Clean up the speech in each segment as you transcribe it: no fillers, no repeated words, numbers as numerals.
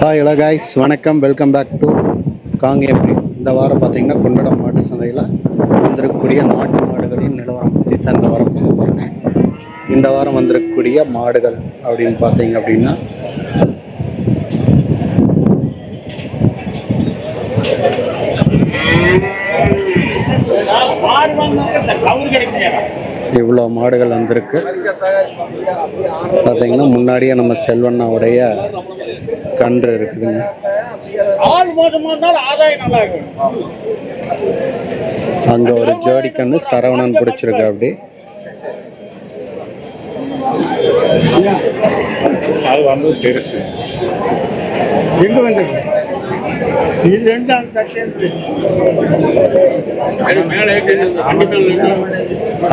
Hello guys, வணக்கம். Welcome back to Kangeyam. இந்த வாரம் பார்த்தீங்கன்னா குண்டடம் மாட்டு சந்தையில் வந்திருக்கக்கூடிய நாட்டு மாடுகளின் நிலவரம் பற்றி தான் இந்த வாரம் பார்க்க போகிறேங்க. இந்த வாரம் வந்திருக்கக்கூடிய மாடுகள் அப்படின்னு பார்த்தீங்க அப்படின்னா இவ்வளோ மாடுகள் வந்திருக்கு. பார்த்தீங்கன்னா முன்னாடியே நம்ம செல்வண்ணாவுடைய கன்று இருக்குதுங்க. அங்க ஒரு ஜோடி கன்று சரவணன் பிடிச்சிருக்கு. அப்படி அது வந்து பெருசு எங்க வந்து இது ரெண்டு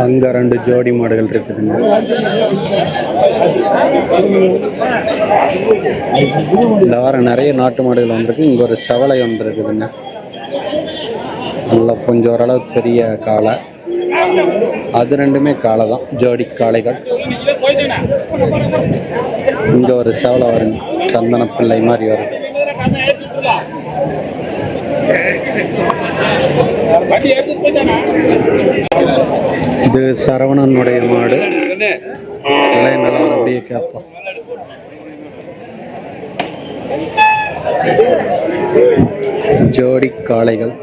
அங்க ரெண்டு ஜோடி மாடுகள் இருக்குதுங்க. இந்த வாரம் நிறைய நாட்டு மாடுகள் வந்திருக்கு. இங்க ஒரு செவலை ஒன்று இருக்குதுங்க. நல்லா கொஞ்சம் ஓரளவுக்கு பெரிய காளை. அது ரெண்டுமே காளை தான், ஜோடி காளைகள். இங்க ஒரு செவலை வருங்க, சந்தன பிள்ளை மாதிரி வருது. இது சரவணனுடைய மாடு. நிலவரம் அப்படியே கேட்போம். ஜோடி காளைகள்.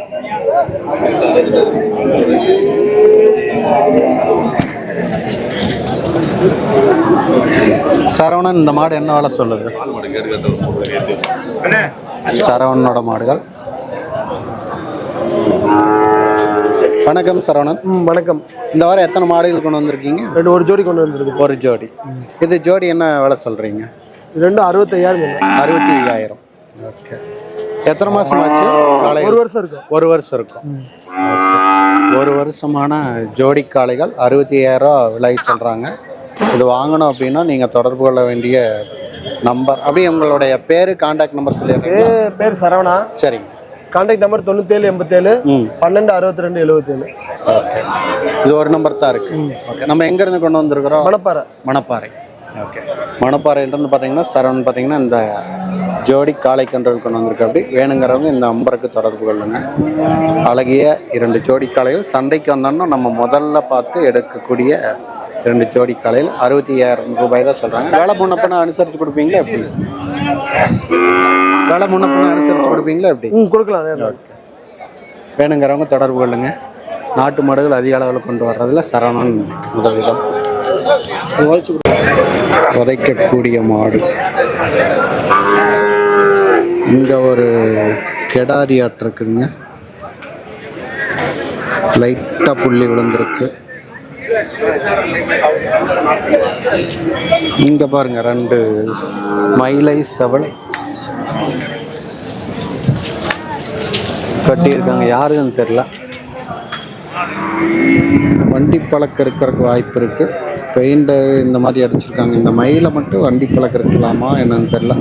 சரவணன், இந்த மாடு என்ன வேலை சொல்லுது? சரவணனோட மாடுகள். வணக்கம் சரவணன். வணக்கம். இந்த வாரம் எத்தனை மாடுகள் கொண்டு வந்திருக்கீங்க? ஒரு ஜோடி கொண்டு வந்திருக்கு. ஒரு ஜோடி. இது ஜோடி என்ன வேலை சொல்றீங்க? ரெண்டு 65,000. 65,000. ஓகே. எத்தனை மாசம் ஆச்சு? ஒரு வருஷம் இருக்கும். ஒரு வருஷம் இருக்கும். ஒரு வருஷமான ஜோடி காளைகள் 65,000 விலை சொல்றாங்க. இது வாங்கணும் அப்படின்னா நீங்க தொடர்பு கொள்ள வேண்டிய நம்பர், அப்படியே உங்களுடைய பேரு, கான்டாக்ட் நம்பர் சொல்லிடுறீங்க. பேர் சரவணா. சரிங்க. Contact number 9787 12 62 77. ஓகே. இது ஒரு நம்பர் தான் இருக்கு. ஓகே. நம்ம எங்க இருந்து கொண்டு வந்திருக்கிறோம்? மணப்பாறை. ஓகே. மணப்பாறையிலிருந்து பார்த்தீங்கன்னா சரவணன் பார்த்தீங்கன்னா இந்த ஜோடி காளை கன்றுகள் கொண்டு வந்திருக்கு. அப்படி வேணுங்கிறவங்க இந்த நம்பருக்கு தொடர்பு கொள்ளுங்க. அழகிய 2 ஜோடி காளைகள் சந்தைக்கு வந்தோம்னா நம்ம முதல்ல பார்த்து எடுக்கக்கூடிய 2 ஜோடி காளைகள் 65,000 ரூபாய் தான் சொல்றாங்க. வேலை முன்னப்பண்ண அனுசரித்து கொடுப்பீங்களா எப்படி? வேலை முன்னப்பண்ண அனுசரித்து கொடுப்பீங்களா எப்படி? கொடுக்கலாம். வேணுங்கிறவங்க தொடர்பு கொள்ளுங்க. நாட்டு மாடுகள் அதிக அளவில் கொண்டு வர்றதுல சரவணன் முதலிடம். உதைக்கக்கூடிய மாடு. இங்க ஒரு கெடாரி ஆட்டு இருக்குதுங்க. லைட்டா புள்ளி விழுந்திருக்கு. இங்க பாருங்க 2 மயிலை செவல் கட்டியிருக்காங்க. யாருன்னு தெரியல. வண்டி பழக்கம் இருக்கிறதுக்கு வாய்ப்பு இருக்கு. பெயிண்ட் இந்த மாதிரி அடிச்சிருக்காங்க. இந்த மயிலை மட்டும் வண்டி பழக்கம் இருக்கலாமா என்னன்னு தெரியல.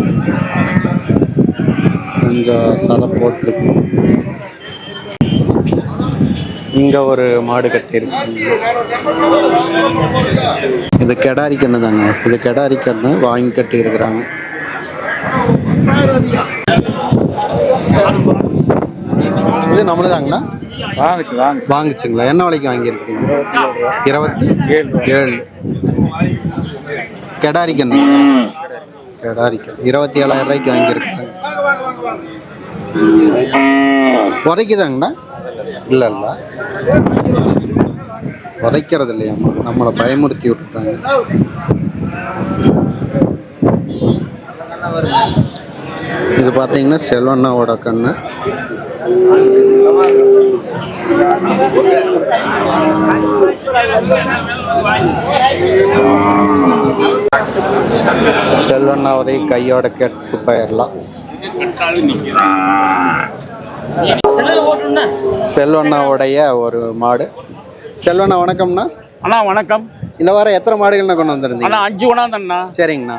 கொஞ்சம் சதை போட்டிருக்கு. இங்க ஒரு மாடு கட்டி இருக்கு. இது கெடாரி கண்ணு தாங்க. இது கெடாரி கண்ணு வாங்கி கட்டி இருக்கிறாங்க. இது நம்மளுதாங்கண்ணா? வாங்கிச்சுங்களா? என்ன விலைக்கு வாங்கியிருக்கீங்க? 27. கெடாரி கண்ணு. கெடாரி கண்ணு 27,000 ரூபாய்க்கு வாங்கியிருக்காங்க. உதைக்குதாங்கண்ணா? இல்லை உதைக்கிறது இல்லையாம்மா, நம்மளை பயமுறுத்தி விட்டுட்டாங்க. இது பார்த்தீங்கன்னா செல்வண்ணாவோட கண்ணு. செல்வண்ணாவதை கையோட கேட்டு போயிடலாம். செல்வண்ணாவுடைய ஒரு மாடு. செல்வண்ணா வணக்கம்ண்ணா. அண்ணா வணக்கம். இந்த வாரம் எத்தனை மாடுகள்ண்ணா கொண்டு வந்திருந்தீங்க? அண்ணா 5 கொண்டாந்தண்ணா. சரிங்கண்ணா.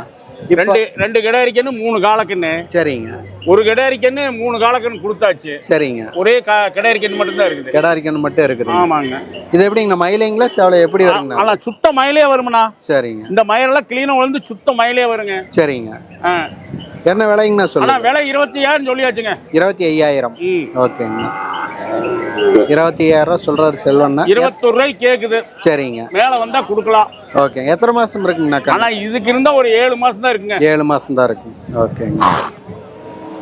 ரெண்டு கிடாரிக்கன்னு 3 காலக்கண்ணு. சரிங்க. ஒரு கிடாரிக்கன்னு 3 காலக்கண்ணு கொடுத்தாச்சு. சரிங்க. ஒரே கிடாரிக்கன்னு மட்டும் தான் இருக்குது. கிடாரிக்கன்னு மட்டும் இருக்குது. ஆமாங்க. இது எப்படிங்கண்ணா, மயிலைங்களா சேவலை எப்படி வருங்கண்ணா? அண்ணா சுத்த மயிலே வருங்கண்ணா. சரிங்க. இந்த மயிலெல்லாம் கிளீனா விழுந்து சுத்த மயிலே வருங்க. சரிங்க. என்ன விலைங்கண்ணா ஆனா சொல்லுங்க? விலை 25,000 சொல்லியாச்சுங்க. 25,000. ம். ஓகேங்கண்ணா. 25,000 சொல்றாரு செல்வண்ணா. 21 ரூபாய்க்கு கேக்குது. சரிங்க. மேல வந்தா கொடுக்கலாம். ஓகே. எத்தனை மாசம் இருக்குங்கண்ணா? ஆனா இதுக்கு இருந்தா ஒரு 7 மாசம் தான் இருக்குங்க. 7 மாசம் தான் இருக்கு. ஓகேங்க.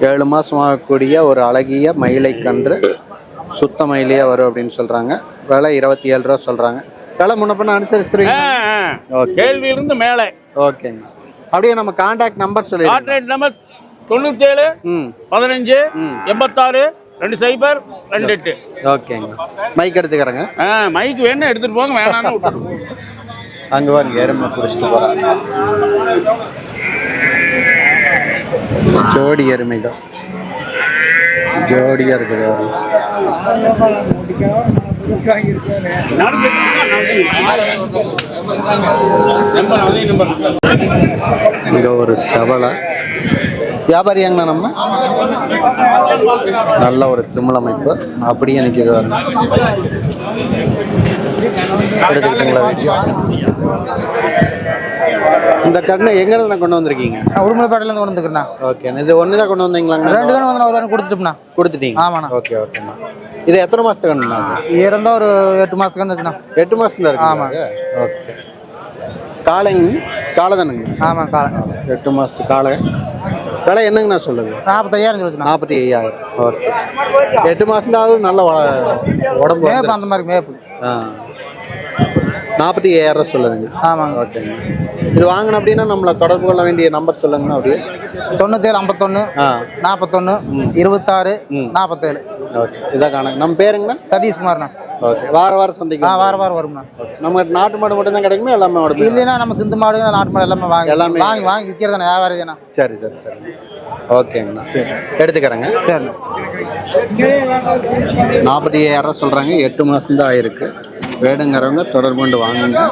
7 மாசம் ஆகக்கூடிய ஒரு அழகிய மயிலை கன்று, சுத்த மயிலையே வரும் அப்படின்னு சொல்றாங்க. விலை 27 ரூபா சொல்றாங்க. விலை முன்ன பின்ன அனுசரிச்சுருவீங்க? ஓகே. கேள்வியிலிருந்து மேலே. ஓகேங்க. அப்படியே நம்ம கான்டாக்ட் நம்பர் சொல்லிடுங்க. Contact number 97 15 86 20 28. ஓகேங்க. மைக் எடுத்துக்கிறேங்க. மைக் வேணும் எடுத்துட்டு போங்க, வேணாம்னு விட்டுட்டு. அங்கே பாருங்க எருமை பிடிச்சிட்டு போகிறாங்க. ஜோடி எருமைகள் ஜோடியாக இருக்குது. இங்கே ஒரு செவலை வியாபாரியாங்கண்ணா. நம்ம நல்ல ஒரு திமிழமைப்பு அப்படியே நிற்கிது. எடுத்துக்கிட்டீங்களா வீடியோ? இந்த கண்ணை எங்கேருந்து கொண்டு வந்திருக்கீங்க? உடுமலைப்பேட்டையிலேருந்து கொண்டு வந்துக்கிறேண்ணா. ஓகே. இது ஒன்று தான் கொண்டு வந்தீங்களாங்க? 2 கன்று வந்து ஒரு கன்று கொடுத்துட்டுண்ணா. கொடுத்துட்டீங்க? ஆமாண்ணா. ஓகே ஓகேண்ணா. இது எத்தனை மாதத்துக்கு கண்ணுண்ணா? இருந்தால் ஒரு 8 மாதத்துக்கு கன்று இருக்குண்ணா. 8 மாதம் தான் இருக்கு. ஆமாம். ஓகே. காளை தானுங்க? ஆமாம் காளை. 8 மாதத்து காளை. விலை என்னங்கண்ணா சொல்லுங்க? 45,000 சொல்லுச்சுண்ணா. 45,000. ஓகே. 8 மாதம் தான் ஆகுது. நல்ல உடம்பு மேப்பு அந்த மாதிரி மேப்பு. 45,000 சொல்லுதுங்க. ஆமாங்க. ஓகேங்க. இது வாங்கணும் அப்படின்னா நம்மளை தொடர்பு கொள்ள வேண்டிய நம்பர் சொல்லுங்கண்ணா. அப்படியே 97 51 41 26 47. ஓகே. இதான் கணக்கு. நம்ம பேருங்கண்ணா? சதீஷ்குமார்ண்ணா. ஓகே. வாரம் சந்தைக்கு? வாரம் வரும்ண்ணா. நம்ம நாட்டு மாடு மட்டும் தான் கிடைக்குமா? எல்லாமே மாடு இல்லைன்னா நம்ம சிந்து மாடு நாட்டு மாடு எல்லாமே வாங்கி விற்கிறதாண்ணா. வியாபாரி தானே. சரி. ஓகேங்கண்ணா. எடுத்துக்கிறேங்க. சரிண்ணா. 45,000 சொல்கிறாங்க. 8 மாதம் தான் ஆயிருக்கு. வேணுங்கிறவங்க தொடர்பு கொண்டு வாங்குங்க.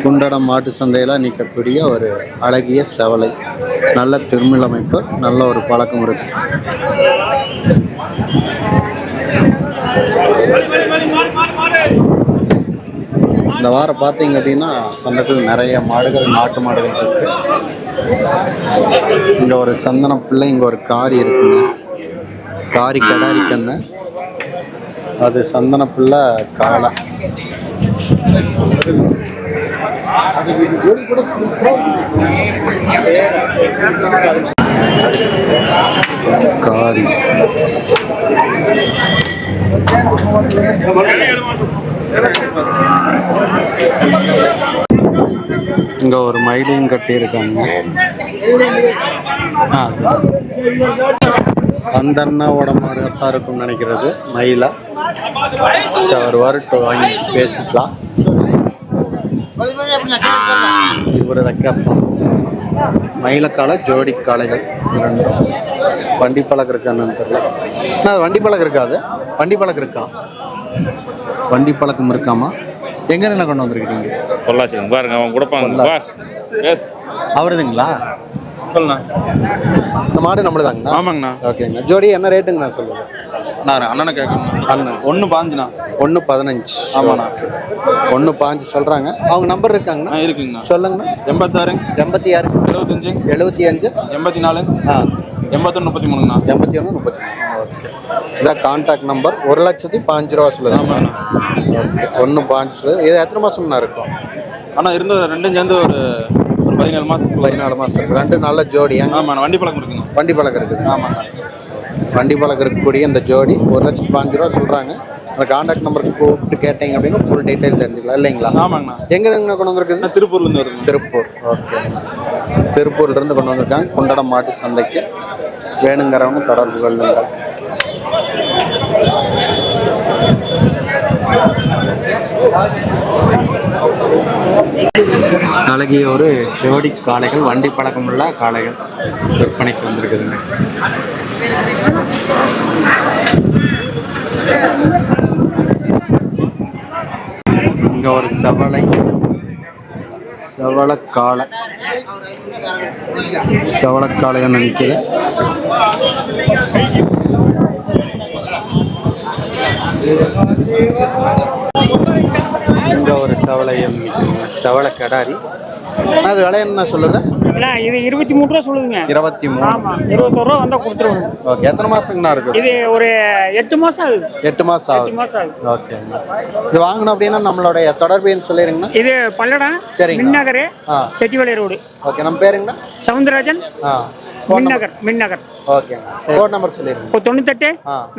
குண்டடம் மாட்டு சந்தையில் நிற்கக்கூடிய ஒரு அழகிய செவலை. நல்ல திருமிழமைப்பு, நல்ல ஒரு பழக்கம் இருக்கு. இந்த வாரம் பார்த்தீங்க அப்படின்னா சந்தைக்குள் நிறைய மாடுகள், நாட்டு மாடுகள் இருக்கு. இங்கே ஒரு சந்தன பிள்ளை, இங்கே ஒரு காரி இருக்குங்க. காரி கடாரி கண்ணு, அது சந்தன பிள்ளை காளை. காரி இங்க ஒரு மயிலையும் கட்டி இருக்காங்க. அந்த அண்ணாவோட மாடுகத்தான் இருக்கும்னு நினைக்கிறது. மயிலா ஒரு வரட்டு வாங்கி பேசிக்கலாம். இவரு தக்கப்பா மயிலக்காலை, ஜோடி காளைகள் இரண்டும். வண்டி பழக்கம் இருக்கான்னு தெரியல. அது வண்டி பழக்கம் இருக்காது. வண்டி பழக்கம் இருக்கா? வண்டி பழக்கம் இருக்காமா? எங்க என்ன கொண்டு வந்திருக்கீங்க? பொள்ளாச்சி பாருங்க, அவன் கொடுப்பாங்க. அவருதுங்களா? இந்த மாடு நம்மளுதாங்கண்ணா? ஆமாங்கண்ணா. ஓகேங்கண்ணா. ஜோடி என்ன ரேட்டுங்கண்ணா சொல்லுங்க? நான் அண்ணனை கேட்கணும். அண்ணன் 1.5ண்ணா. 1.15. ஆமாண்ணா. 1.5 சொல்கிறாங்க. அவங்க நம்பர் இருக்காங்கண்ணா? இருக்குங்கண்ணா. சொல்லுங்கண்ணா. 86 86 75 75 84 81 33ங்கண்ணா. 81 33. ஓகே. இதான் கான்டாக்ட் நம்பர். 1,15,000 சொல்லுது. ஆமாண்ணா. ஓகே. 1.5. இது எத்தனை மாதம்ண்ணா இருக்கும்? ஆனால் இருந்து ரெண்டும் சேர்ந்து ஒரு 14 மாதத்துக்கு. 14 மாதம் இருக்கு. ரெண்டு நல்ல ஜோடி. ஆமாண்ணா. வண்டி பழக்கம் இருக்குங்க. வண்டி பழக்கம் இருக்குது. ஆமாண்ணா. வண்டி பழக்கம் இருக்கக்கூடிய இந்த ஜோடி 1,15,000 சொல்கிறாங்க. அந்த கான்டாக்ட் நம்பருக்கு கூப்பிட்டு கேட்டீங்க அப்படின்னா ஃபுல் டீட்டெயில் தெரிஞ்சுக்கலாம் இல்லைங்களா? ஆமாங்கண்ணா. எங்கே கொண்டு வந்துருக்குது? திருப்பூர்லேருந்து வருங்க. திருப்பூர். ஓகே. திருப்பூர்லேருந்து கொண்டு வந்திருக்காங்க. குண்டடம் மாட்டு சந்தைக்கு. வேணுங்கிறவங்க தொடர்பு கொள்ளுங்கள். அழகிய ஒரு ஜோடி காளைகள், வண்டி பழக்கமுள்ள காளைகள் விற்பனைக்கு வந்திருக்குதுங்க. இங்க ஒரு செவலக்காளைன்னு நினைக்கிறேன். இங்க ஒரு செவலை, செவலை கடாரி. அது விலை என்ன சொல்லுது? இல்லை இது 23 ரூபா சொல்லுதுங்க. 23. ஆமாம், 21 ரூபா வந்தால் கொடுத்துருவோம். ஓகே, எத்தனை மாசங்கண்ணா இருக்கு? இது ஒரு 8 மாதம் ஆகுது. 8 மாசம் ஆகுது. 8 மாதம் ஆகுது. ஓகேங்கண்ணா. இது வாங்கணும் அப்படின்னா நம்மளுடைய தொடர்பு எண் சொல்லிடுங்கண்ணா. இது பல்லடம், சரிங்க. மின்னகர், செட்டிவாளி ரோடு. ஓகே, நம்ம பேருங்கண்ணா? சவுந்தரராஜன், மின்னகர். ஓகேங்க, ஃபோன் நம்பர் சொல்லிடுங்க. 98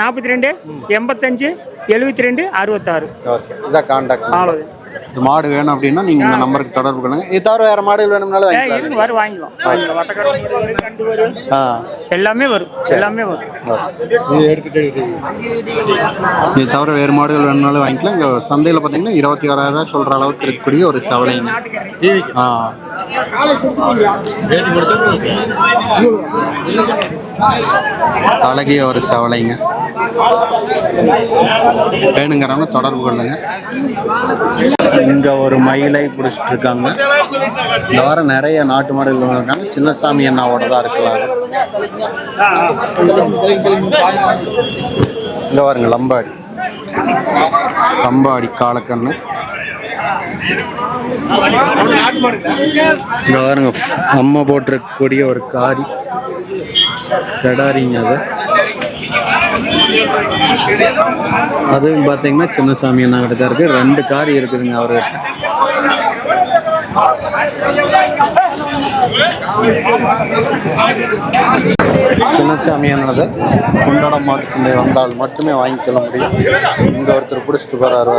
42 85 72 66. ஓகே, இதான் கான்டாக்ட். அவ்வளோ. இது மாடு வேணும் அப்படின்னா நீங்க இந்த நம்பருக்கு தொடர்பு பண்ணுங்க. இது தவிர வேற மாடுகள் வேணும்னாலும் வாங்கிக்கலாம். எல்லாமே வரும். இது தவிர வேறு மாடுகள் வேணும்னாலும் வாங்கிக்கலாம். இங்க சந்தையில் பார்த்தீங்கன்னா 21,000 சொல்ற அளவுக்கு இருக்கக்கூடிய ஒரு செவலைங்க. அழகிய ஒரு செவலைங்க. வேணுங்கிறவங்க தொடர்பு கொள்ளுங்க. இங்க ஒரு மயிலை பிடிச்சிட்டு இருக்காங்க. இந்த வாரம் நிறைய நாட்டு மாடுகள் இருக்காங்க. சின்னசாமி அண்ணாவோட தான் இருக்கலாம். இங்க பாருங்க, லம்பாடி காலக்கண்ணு. இங்க பாருங்க, அம்மா போட்டிருக்கக்கூடிய ஒரு காரி கடாரிங்க. அதுவும் பார்த்தீங்கன்னா சின்னசாமி அண்ணா கிட்ட தான் இருக்கு. 2 காரி இருக்குதுங்க அவர்கிட்ட. சின்னசாமி அண்ணனது குண்டடம் மாட்டு சந்தை வந்தால் மட்டுமே வாங்கிக்கொள்ள முடியும். இங்க ஒருத்தர் பிடிச்சிட்டு போறாரு.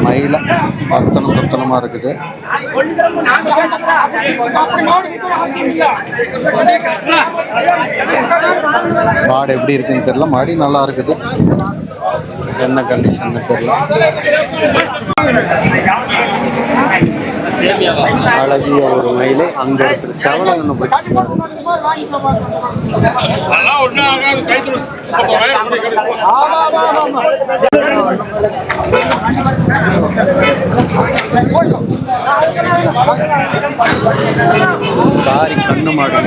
மயில பத்தனமா இருக்குது. மாடு எப்படி இருக்குன்னு தெரியல. மாடி நல்லா இருக்குது. என்ன கண்டிஷன் தெரியல. அழகிய ஒரு மயிலை. அங்க ஒருத்தர் செவலை ஒன்று காரி கண்ணு மாடு.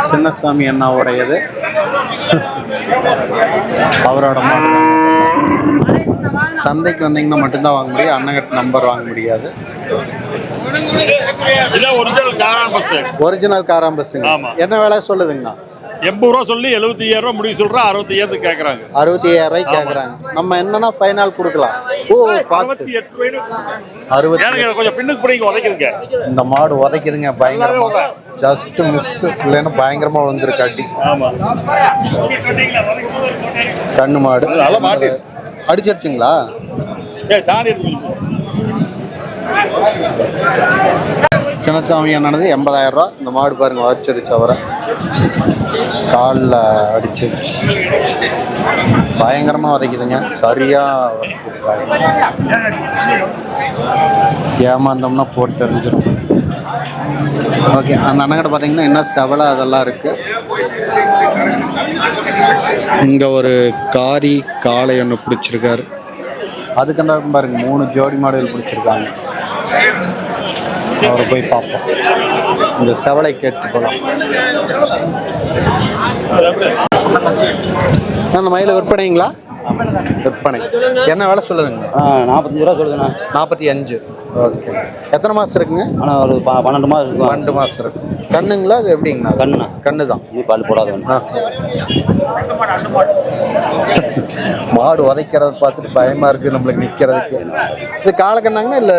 சின்னசாமி அண்ணாவுடையது. அவரோட மாடு. சந்தைக்கு வந்தீங்கன்னா மட்டும்தான் வாங்க முடியும். அண்ணங்கிட்ட நம்பர் வாங்க முடியாது. ஒரிஜினல் காராம்பஸ். என்ன விலை சொல்லுதுங்கண்ணா? 80 ரூபா சொல்லி 75,000 ரூபா முடிவு சொல்றோம். 65,000 கேட்கறாங்க. 65,000 கேட்கறாங்க. நம்ம என்னன்னா ஃபைனல் கொடுக்கலாம். ஓ, 68 கொஞ்சம் பின்னுக்கு பிடிக்க உதைக்குதுங்க. இந்த மாடு உதைக்குதுங்க பயங்கரமா. ஜஸ்ட் மிஸ் இல்லைன்னா பயங்கரமா விழுந்துருக்காட்டி. கண்ணு மாடு அடிச்சிருச்சுங்களா? சின்னசாமி அண்ணனது 80,000 ரூபா. இந்த மாடு பாருங்க வச்சிருச்சு. அவரை காலில் அடிச்சிருச்சு. பயங்கரமாக உதைக்குதுங்க. சரியா ஏமாந்தோம்னா போட்டு எறிஞ்சிடும். ஓகே, அந்த அண்ணங்கிட்ட பார்த்தீங்கன்னா என்ன செவலை அதெல்லாம் இருக்கு. இங்கே ஒரு காரி காளை ஒன்று பிடிச்சிருக்காரு. அதுக்கு பாருங்க 3 ஜோடி மாடுகள் பிடிச்சிருக்காங்க. அவரை போய் பார்ப்போம். இந்த செவலை கேட்டு போகலாம். அந்த மயில விற்பனைங்களா? விற்பனை. என்ன வேலை சொல்லுதுங்க? 45 ரூபா சொல்லுதுண்ணா. 45. ஓகே. எத்தனை மாதம் இருக்குங்க? ஆனால் ஒரு 12 மாதம் இருக்கும். 12 மாதம் இருக்கு. கண்ணுங்களா? அது எப்படிங்கண்ணா? கண்ணுண்ணா. கண்ணு தான். நீ பால் போடாத. மாடு உதைக்கிறத பார்த்துட்டு பயமா இருக்கு நம்மளுக்கு நிக்கிறதுக்கு. இது காலக்கண்ணாங்கன்னா இல்ல?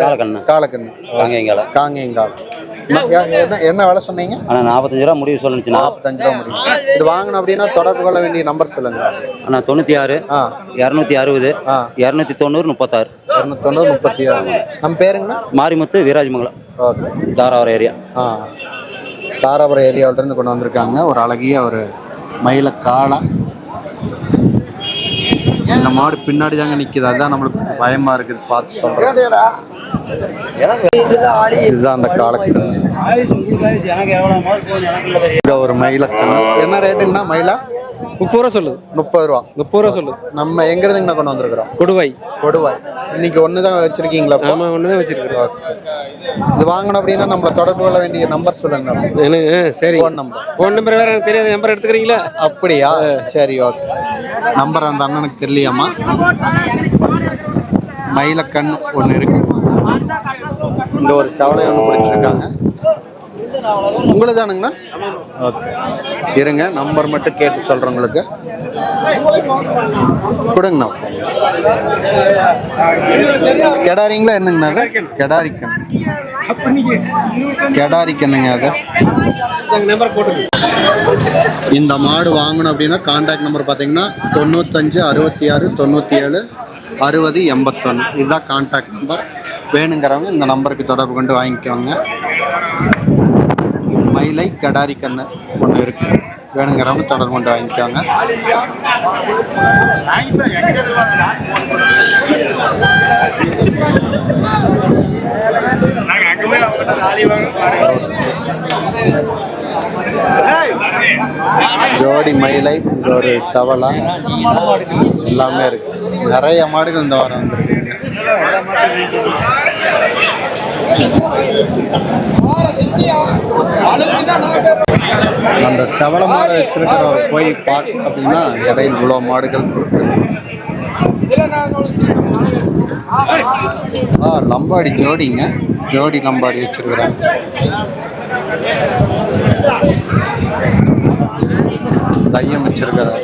காலக்கண்ணு. காங்கேயங்காலம். என்ன வேலை சொன்னீங்க? ஆனால் 45 ரூபா முடிவு சொல்லுச்சு. 45 ரூபா முடிவு. இது வாங்கணும் அப்படின்னா தொடர்பு கொள்ள வேண்டிய நம்பர் சொல்லுங்க. அண்ணா 96 260 290 36. 290 36. நம்ம பேருங்கண்ணா? மாரிமுத்து, வீராஜமங்கலம். ஓகே. தாராபுரம் ஏரியா. தாராபுரம் ஏரியாவிலிருந்து கொண்டு வந்திருக்காங்க ஒரு அழகிய ஒரு மயில காளை. இந்த மாடு பின்னாடி தாங்க நிக்குது. அதுதான் நம்மளுக்கு பயமா இருக்குது. பார்த்து சொல்றேன். இதுதான் அந்த காலக்கண்ணு. ஒரு மயிலக்கண்ணு. என்ன ரேட்டுங்கண்ணா மயிலா? 30 ரூபா சொல்லுது. 30 ரூபா. 30 ரூபா சொல்லுது. நம்ம எங்க இருந்துங்கண்ணா கொண்டு வந்திருக்கிறோம்? கொடுவாய். இன்னைக்கு ஒண்ணுதான் வச்சிருக்கீங்களா? ஒண்ணுதான் வச்சிருக்கோம். இது வாங்கணும் அப்படின்னா நம்மளை தொடர்பு கொள்ள வேண்டிய நம்பர் சொல்லுங்க. சரி, ஃபோன் நம்பர். ஃபோன் நம்பர் வேற எனக்கு தெரியாது, நம்பர் எடுத்துக்கிறீங்களா? அப்படியா, சரி, ஓகே. நம்பர் அந்த அண்ணனுக்கு தெரியலையாம்மா. மயிலக்கண் ஒன்று இருக்கு, இந்த ஒரு செவலை ஒன்று பிடிச்சிருக்காங்க. உங்களுக்கு தானுங்கண்ணா? ஓகே, இருங்க, நம்பர் மட்டும் கேட்டு சொல்கிறேன் உங்களுக்கு. கொடுங்கண்ணா. கெடாரிங்களா என்னங்கண்ணா அது? கெடாரிக்கண், கெடாரிக்கண்ணுங்க அது. நம்பர் போட்டு இந்த மாடு வாங்கணும் அப்படின்னா கான்டாக்ட் நம்பர் பார்த்தீங்கன்னா 95 66 97 60 81. இதுதான் கான்டாக்ட் நம்பர். வேணுங்கிறவங்க இந்த நம்பருக்கு தொடர்பு கொண்டு வாங்கிக்கோங்க. மயிலை கடாரி கண்ணு ஒன்று இருக்கு, வேணுங்கிறவங்க தொடர்பு கொண்டு வாங்கிக்கோங்க. ஜோடி மயிலை, இந்த ஒரு சவலா, எல்லாமே இருக்கு. நிறைய மாடுகள் இந்த வாரம் வந்துருக்கு. அந்த செவல மாடு வச்சிருக்கிறவங்க போய் பார்க்க அப்படின்னா இடையில் இவ்வளோ மாடுகள் இருக்கு. லம்பாடி ஜோடிங்க, ஜோடி லம்பாடி வச்சிருக்கிறாங்க. தையம் வச்சிருக்கிறாங்க.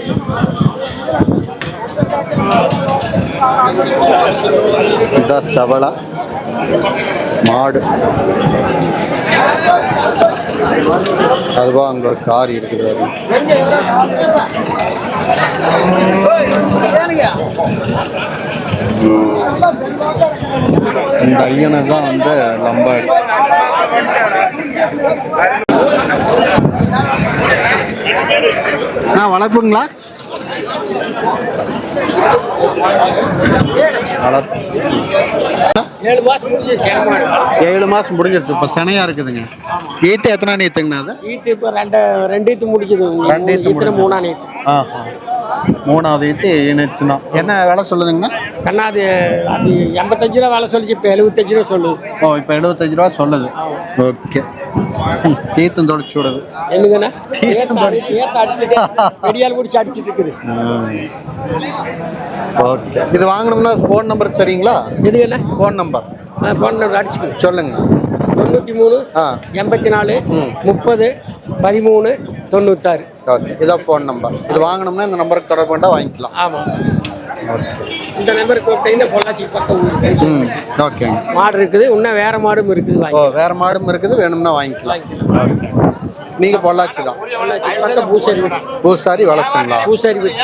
இதுதான் செவலா மாடு. அதுவா அங்க ஒரு கார் இருக்குது. இந்த ஐயனை தான் வந்து லம்பாடி. நான் வளர்ப்புங்களா? வளர்ப்பு 7 மாசம் முடிஞ்சிருச்சு. இப்போ சனையா இருக்குதுங்க. ஈத்து எத்தனை நீத்துங்கண்ணா? அது ஈத்து இப்போ ரெண்டு ஈத்து முடிக்குது. 2 ஈத்து 3ஆம் ஈத்து. ஆஹா, 3வது ஈத்து இணைச்சுனா என்ன வேலை சொல்லுதுங்கண்ணா? கண்ணா அது 85 ரூபா வேலை சொல்லிச்சு, இப்போ 75 ரூபா சொல்லுது. ஓ, இப்போ 75 ரூபா சொல்லுது. ஓகே, தீர்த்தம் தொலைச்சு விடுது. என்னங்கண்ணா? பெரியால் குடிச்சு அடிச்சிட்டு இருக்குது. ஓகே, இது வாங்கணும்னா ஃபோன் நம்பர் சரிங்களா? எதுங்கண்ணா? Phone number. ஃபோன் நம்பர் அடிச்சுக்கணும். சொல்லுங்கண்ணா. 93 84 30 13 96. ஓகே, இதான் ஃபோன் நம்பர். இது வாங்கணும்னா இந்த நம்பருக்கு தொடர்பு கொண்டா வாங்கிக்கலாம். ஆமாம், இந்த நம்பருக்கு கூப்பிட்டீங்கன்னா பொள்ளாச்சி பக்கம் ஓகேங்க. மாடு இருக்குது, இன்னும் வேற மாடும் இருக்குது. ஓ, வேற மாடும் இருக்குது, வேணும்னா வாங்கிக்கலாம். ஓகே, நீங்கள் பொள்ளாச்சி தான்? பொள்ளாச்சி பக்கம் பூசாரி வெட்டி. பூசாரி வளர்ச்சிங்களா? பூசாரி வெட்டி.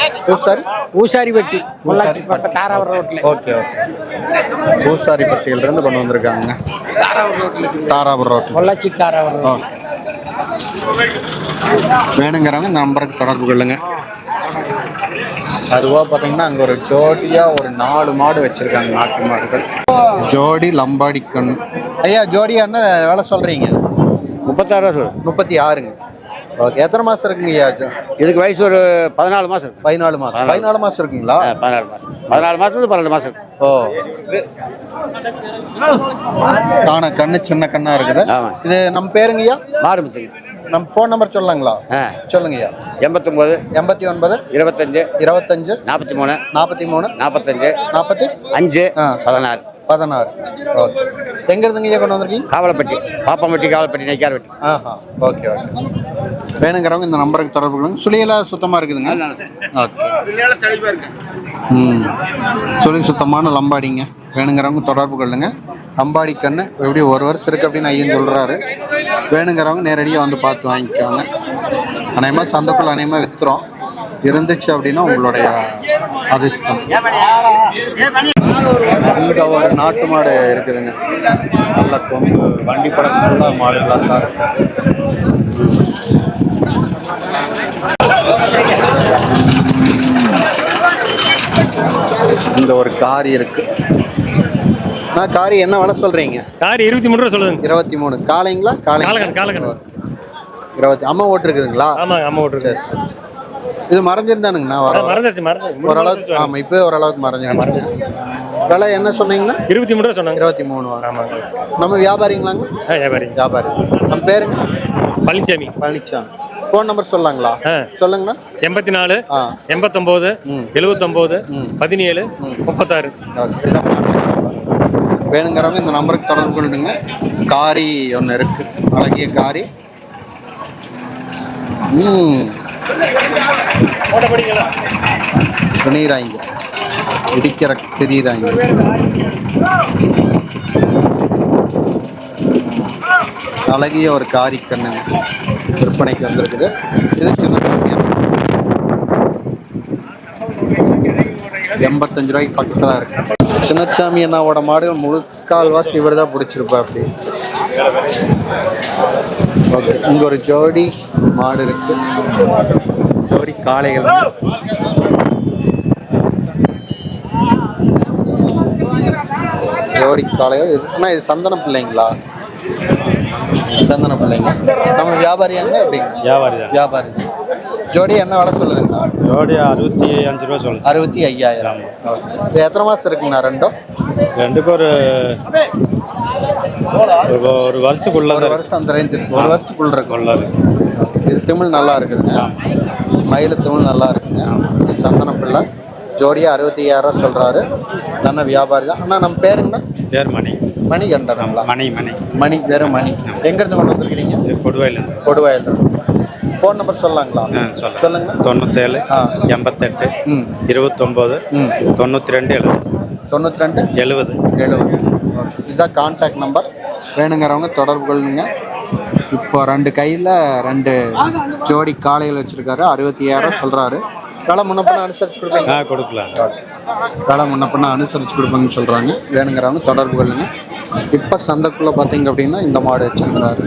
பூசாரி வெட்டி பொள்ளாச்சி பக்கம் தாராவரம் ரோட்டில். ஓகே ஓகே, பூசாரி பட்டியிலிருந்து கொண்டு வந்திருக்காங்க. தாராவரம் ரோட்டில். தாராபுரம் ரோட்டில், பொள்ளாச்சி தாராவரம். ஓகே, வேணுங்கிறவங்க இந்த நம்பருக்கு தொடர்பு கொள்ளுங்க. அதுவாக பார்த்தீங்கன்னா அங்கே ஒரு ஜோடியாக ஒரு 4 மாடு வச்சுருக்காங்க, நாட்டு மாடுகள். ஜோடி லம்பாடி கண்ணு. ஐயா, ஜோடியா என்ன வேலை சொல்கிறீங்க? 36 ரூபா சொல்லு. 36ங்க. ஓகே, எத்தனை மாதம் இருக்குங்க ஐயா? இதுக்கு வயசு ஒரு 14 மாதம் இருக்கு. 14 மாதம். 14 மாதம் இருக்குங்களா? 14 மாதம். 14 மாதத்துலேருந்து 12 மாதம் இருக்கு. ஓ, காண கண்ணு சின்ன கண்ணா இருக்குது. இது நம்ம பேருங்க ஐயா? ஆரம்பிச்சுங்க. நம்ம ஃபோன் நம்பர் சொல்லலாங்களா? சொல்லுங்க ஐயா. 89 89 25 25 43 43 45 45 16 16. ஓகே, எங்க இருந்துங்க ஐயா கொண்டு வந்திருக்கீங்க? காவலப்பட்டி, பாப்பாம்பட்டி, காவலப்பட்டி, நெய்க்காரப்பட்டி. ஆஹா, ஓகே ஓகே. வேணுங்கிறவங்க இந்த நம்பருக்கு தொடர்பு கொள்ளுங்க. சுழியெல்லாம் சுத்தமாக இருக்குதுங்க. ஓகே, சுழி சுத்தமான லம்பாடிங்க. வேணுங்கிறவங்க தொடர்பு கொள்ளுங்க. லம்பாடி கண்ணு எப்படி 1 வருஷம் இருக்குது அப்படின்னு ஐயன் சொல்கிறாரு. வேணுங்கிறவங்க நேரடியாக வந்து பார்த்து வாங்கிக்கோங்க. அநேகமாக சந்தைக்குள்ள அநேகமாக விற்றுறோம். இருந்துச்சு அப்படின்னா உங்களுடைய அதிர்ஷ்டம். இங்கே ஒரு நாட்டு மாடு இருக்குதுங்க. நல்ல கொம்பு, வண்டி படக்குள்ள மாடுகளாக தான் இருக்கு. இந்த ஒரு காரி இருக்கு. நான் காரி என்ன வேலை சொல்றீங்க? காரி 23 ரூபா சொல்லுங்க. 23. காலைங்களா? காலைங்க. 20. அம்மா ஓட்டு இருக்குதுங்களா? ஆமாங்க, அம்மா ஓட்டு. சரி சரி. இது மறைஞ்சிருந்தானுங்கண்ணா? மறந்துச்சு. ஓரளவுக்கு. ஆமாம், இப்போ ஓரளவுக்கு மறைஞ்சிருச்சு. விலை என்ன சொன்னீங்கன்னா 23 ரூபா சொன்னாங்க. 23 ரூபா. ஆமாங்க. நம்ம வியாபாரிங்களாங்க? வியாபாரி வியாபாரி. நம்ம பேருங்க? பழனிசாமி. பழனிசாமி. ஃபோன் நம்பர் சொல்லலாங்களா? சொல்லுங்கண்ணா. 84 ஆ 89 79 17 36. ஓகே, இதான் கான்டாக்ட் நம்பர். வேணுங்கிறவங்க இந்த நம்பருக்கு தொடர்பு கொள்ளுங்க. காரி ஒன்று இருக்கு, அழகிய காரி. துணிறாங்க, இடிக்கிற தெரியுறாங்க. அழகிய ஒரு காரி கண்ணுங்க விற்பனைக்கு வந்திருக்குது. இது சின்ன 85 ரூபாய்க்கு பக்கத்தில் இருக்கு. சின்னச்சாமி அண்ணாவோட மாடுகள் முழுக்கால்வாசி இவர் தான் பிடிச்சிருப்பா அப்படி. ஓகே, இங்கே ஒரு ஜோடி மாடு இருக்கு, ஜோடி காளைகள். ஜோடி காளைகள். இதுனா இது சந்தன பிள்ளைங்களா? சந்தன பிள்ளைங்க. நம்ம வியாபாரியாங்க எப்படிங்க? வியாபாரி தான். வியாபாரி. ஜோடி என்ன விலை சொல்லுதுங்கண்ணா? ஜோடி 65 ரூபா சொல்லுங்க. 65,000. இது எத்தனை மாதம் இருக்குங்கண்ணா ரெண்டும்? ரெண்டுக்கு ஒரு வருஷத்துக்குள்ள ஒரு வருஷம் அந்த ரேஞ்சு இருக்கு. ஒரு வருஷத்துக்குள்ள இருக்கு. இது திமிழ் நல்லா இருக்குதுங்க, மயில் திமிழ் நல்லா இருக்குங்க. இது சந்தன பிள்ளை. ஜோடியாக 65,000 சொல்கிறாரு. தானே வியாபாரி தான். அண்ணா நம்ம பேருங்கண்ணா? பேர் மணி. மணி கண்டனங்களா? மணி மணி மணி வேறு மணி. எங்கேருந்து கொண்டு வந்துருக்கிறீங்க? கொடுவாயிலேருந்து. கொடுவாயில். Phone number சொல்லலாங்களா? சொல்லுங்க. 97 88 29 92 92 70. இதுதான் கான்டாக்ட் நம்பர். வேணுங்கிறவங்க தொடர்பு கொள்ளுங்க. இப்போ 2 கையில் 2 ஜோடி காளைகள் வச்சுருக்காரு. 65,000 சொல்கிறாரு. விலை முன்னப்பண்ண அனுசரித்து கொடுப்பீங்க? கொடுக்கலாம். விலை முன்னப்பண்ண அனுசரித்து கொடுப்பேன்னு சொல்கிறாங்க. வேணுங்கிறவங்க தொடர்பு கொள்ளுங்க. இப்போ சந்தைக்குள்ளே பார்த்தீங்க அப்படின்னா இந்த மாடு வச்சுருக்கிறாரு.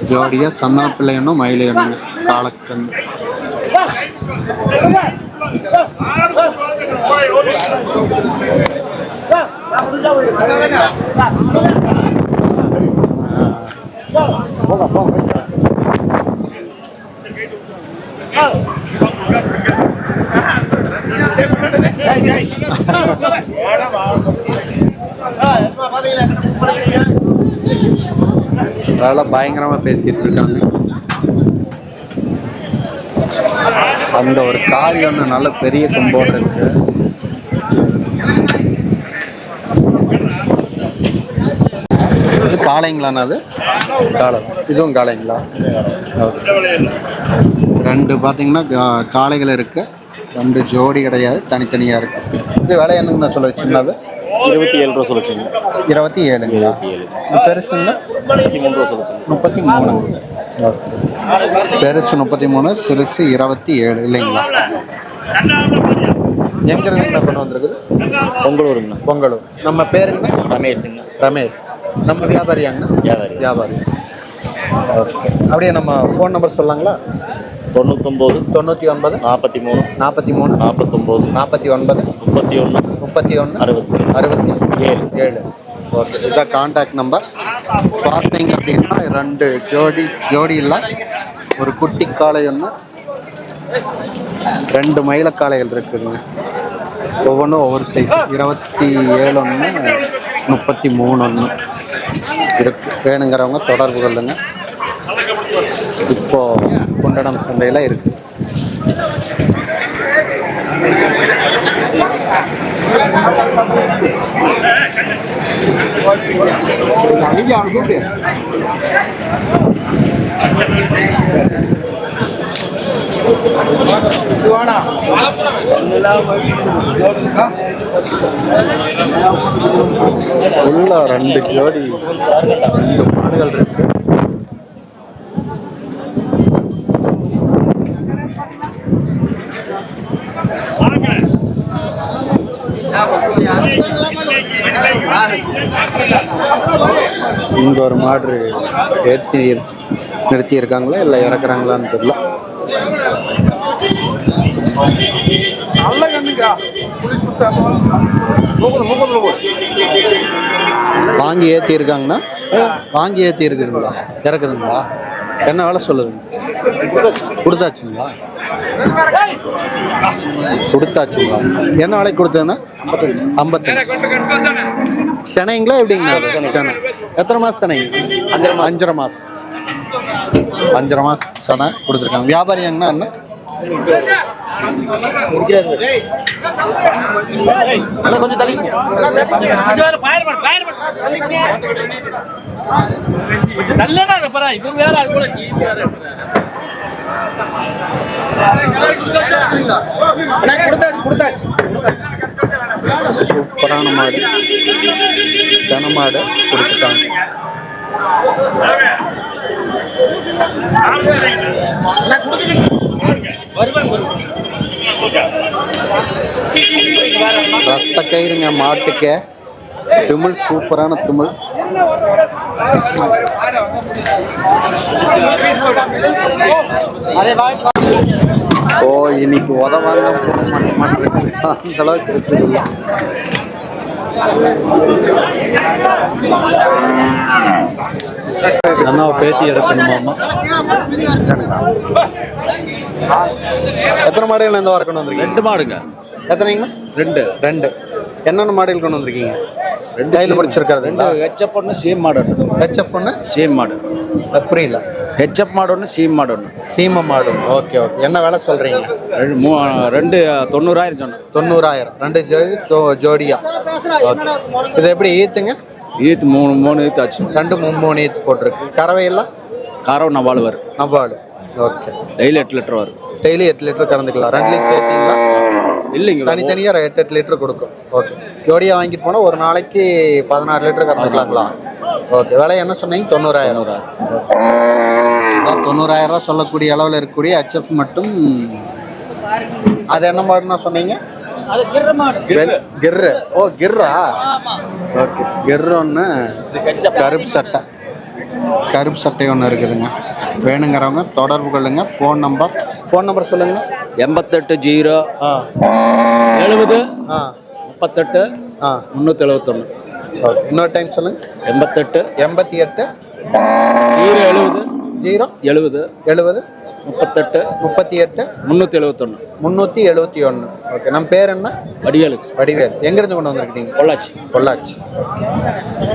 ஜோடியாக சந்தன பிள்ளையனும் மயிலையனுங்க காலக்கண். அதெல்லாம் பயங்கரமாக பேசிட்டு இருக்காங்க. அந்த ஒரு காரி ஒன்று நல்ல பெரிய கொம்போடு இருக்கு. இது காளைங்களாண்ணா? அது காளை. இதுவும் காளைங்களா? 2 பார்த்தீங்கன்னா காளைகள் இருக்கு. 2 ஜோடி கிடையாது, தனித்தனியாக இருக்கு. இது விலை என்னங்கண்ணா சொல்ல வச்சுருந்தது? 27 ரூபா சொல்லுங்க. 27ங்களா? இது பெருசுங்களா? 33 ரூபா சொல்லுங்க. 33. பெருசு 33, சிறுசு 27 இல்லைங்களா? எங்கிருந்து என்ன கொண்டு வந்திருக்குது? பொங்கலூருங்கண்ணா. பொங்கலூர். நம்ம பேருங்க? ரமேஷுங்க. ரமேஷ். நம்ம வியாபாரியாங்கண்ணா? வியாபாரி. ஓகே, அப்படியே நம்ம ஃபோன் நம்பர் சொல்லலாங்களா? 99 99 43 43 49 49 31 67. ஓகே, இதுதான் கான்டாக்ட் நம்பர். பார்த்தீங்க அப்படின்னா 2 ஜோடி இல்லை, ஒரு குட்டி காளை ஒன்று, 2 மயிலக்காளைகள் இருக்குதுங்க. ஒவ்வொன்றும் ஒவ்வொரு சைஸ். 27 ஒன்று, 33 ஒன்று இருக்கு. வேணுங்கிறவங்க தொடர்பு கொள்ளுங்க. இப்போ குண்டடம் சந்தையில் இருக்கு. உள்ள 2 ஜோடி 2 மாடுகள் இருக்கு. இங்க ஒரு மாடு ஏற்றி நிறுத்தி இருக்காங்களா இல்லை இறக்குறாங்களான்னு தெரியல. வாங்கி ஏற்றி இருக்காங்கன்னா, வாங்கி ஏற்றி இருக்குதுங்களா, இறக்குதுங்களா? என்ன வேலை சொல்லுதுங்க? கொடுத்தாச்சுங்களா? கொடுத்தாச்சுங்களா? என்ன வேலைக்கு கொடுத்ததுன்னா? 55. சென்னைங்களா எப்படிங்கண்ணா அது? சென்னை எத்தனை மாதம் சென்னைங்க? 5.5 மாதம். 5.5 மாதம் சென்னை கொடுத்துருக்காங்க. வியாபாரியாங்கண்ணா என்ன? கொஞ்சம் தள்ளி சூப்பரான மாடு, சென மாடு கொடுத்துட்டாங்க. ரத்த கயிறுங்க மாட்டுக்கு. திமிழ் சூப்பரான திமிழ். ஓ இன்னைக்கு உதவாங்க போக மாட்டேங்குது, அந்த அளவுக்கு இருக்குது. அண்ணாவை பேசி எடுக்கணுமாம்மா. எத்தனை மாடுகள் இந்த வாரம் கொண்டு வந்திருக்கீங்க? 2 மாடுங்க. எத்தனைங்கண்ணா? 2. என்னென்ன மாடுகள் கொண்டு வந்திருக்கீங்க? 2 கையில் பிடிச்சிருக்கிறது. ஹெச்எப் ஒன்று சீம் மாடு ஒன்று. ஹெச்எஃப் ஒன்று சீம் மாடு. புரியல. ஹெச்எப் மாடு ஒன்று சீம் மாடு ஒன்று. சீம மாடு. Okay okay. என்ன வேலை சொல்கிறீங்க? 2 90,000 சொன்னேன். 90,000. 2 ஜோடியா? ஓகே. இது எப்படி ஈத்துங்க? ஈத்து 3 ஈத்து ஆச்சு. 2 3 ஈத்து போட்டிருக்கு. கறவையெல்லாம் காரம் நவால் வரும். நவ்வாடு. ஓகே. டெய்லி 8 லிட்டர் வரும். டெய்லி 8 லிட்டர் கறந்துக்கலாம். 2 லிட்டர் சேர்த்தீங்களா? இல்லைங்க, தனித்தனியாக 8 லிட்டர் கொடுக்கும். ஓகே. ஜோடியாக வாங்கிட்டு போனால் ஒரு நாளைக்கு 16 லிட்டர் கறந்துக்கலாங்களா? ஓகே. விலை என்ன சொன்னீங்க? 90,000. 90,000 சொல்லக்கூடிய அளவில் இருக்கக்கூடிய ஹெச்எஃப் மட்டும். அது என்ன மாடுன்னா சொன்னீங்க? கிர்ரு. ஓ கிர்ரா. ஓகே. கிர்ரு ஒன்று. கருப்பு சட்டை. கருப்பு சட்டை ஒன்று இருக்குதுங்க. வேணுங்கிறவங்க தொடர்பு கொள்ளுங்க. ஃபோன் நம்பர் சொல்லுங்க. 88 0 70 38 371. ஓகே. இன்னொரு டைம் சொல்லுங்க. 88 88 0 70 70 38 371. 371. ஓகே. நம்ம பேர் என்ன? வடிவேல். எங்கேருந்து கொண்டு வந்திருக்கீங்க? பொள்ளாச்சி.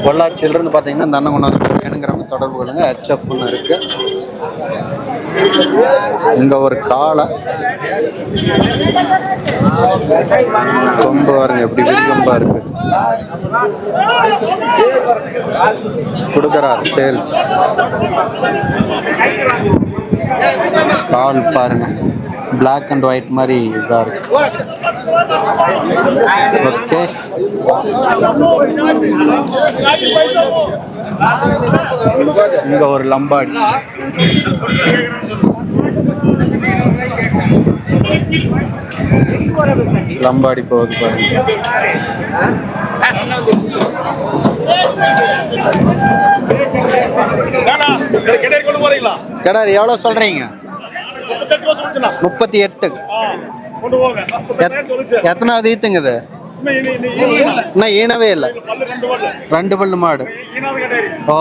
பொள்ளாச்சியிலிருந்து பார்த்தீங்கன்னா இந்த அண்ணன் கொண்டு வந்துருக்கு. வேணுங்கிறவங்க தொடர்பு கொள்ளுங்க. ஹெச்எஃப் ஒன்று இருக்கு. இங்கே ஒரு காளை கொம்பு பாருங்க, எப்படி விரிகொம்பா இருக்கு. கொடுக்குறார் சேல்ஸ். கால் பாருங்க, பிளாக் அண்ட் ஒயிட் மாதிரி இதாக இருக்கு. ஓகே. இங்க ஒரு லம்பாடி. லம்பாடி போகுது பாருங்க. கிடாரி எவ்வளோ சொல்றீங்க? 38. எத்தனாவது ஈத்துங்க இது? இன்னும் ஈனவே இல்லை. 2 பல்லு மாடு. ஓ